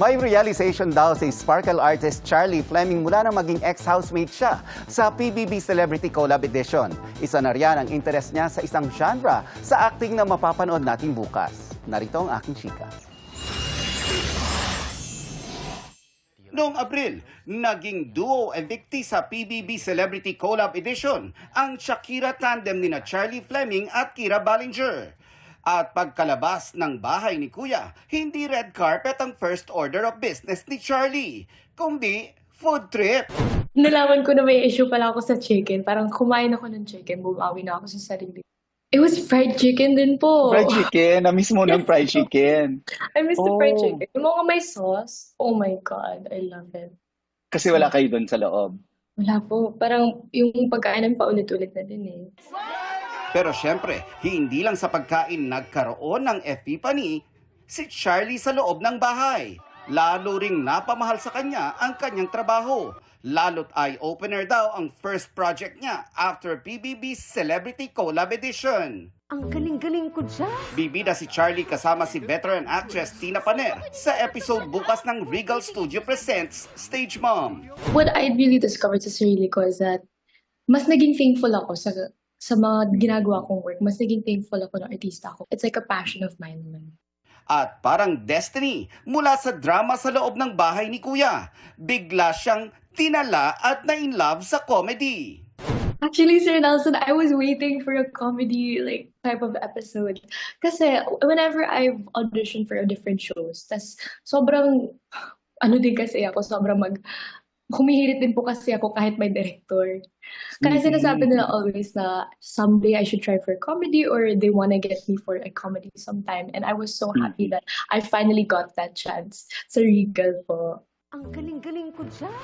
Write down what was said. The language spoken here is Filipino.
May realization daw si sparkle artist Charlie Fleming mula nang maging ex-housemate siya sa PBB Celebrity Collab Edition. Isa na riyan ang interest niya sa isang genre sa acting na mapapanood natin bukas. Narito ang aking chika. Noong Abril, naging duo evictee sa PBB Celebrity Collab Edition ang Shakira tandem nina Charlie Fleming at Kira Ballinger. At pagkalabas ng bahay ni Kuya, hindi red carpet ang first order of business ni Charlie, kundi food trip. Nalaman ko na may issue pala ako sa chicken. Parang kumain ako ng chicken, bumawi na ako sa sarili. It was fried chicken din po. Fried chicken? Na-miss mo ng fried chicken? I miss the fried chicken. Yung mga may sauce, oh my God, I love it. Kasi wala kayo doon sa loob. Wala po. Parang yung pagkainan pa ulit-ulit na din eh. Pero syempre, hindi lang sa pagkain nagkaroon ng epiphany si Charlie sa loob ng bahay. Lalo ring napamahal sa kanya ang kanyang trabaho. Lalo't eye-opener daw ang first project niya after PBB Celebrity Collab Edition. Ang galing-galing ko dyan. Bibida si Charlie kasama si veteran actress Tina Paner sa episode bukas ng Regal Studio Presents Stage Mom. What I really discovered sa sarili ko is that mas naging thankful ako sa mga ginagawa kong work. Mas naging thankful ako ng artista ako. It's like a passion of mine naman. At parang destiny mula sa drama sa loob ng bahay ni Kuya, bigla siyang tinala at na-inlove sa comedy. Actually, Sir Nelson, I was waiting for a comedy like type of episode. Kasi whenever I've auditioned for different shows, tas sobrang, din kasi ako, humihirit din po kasi ako kahit may director. Kaya sinasabi nila always na someday I should try for comedy or they wanna get me for a comedy sometime. And I was so happy that I finally got that chance sa Regal po. Ang galing-galing ko dyan.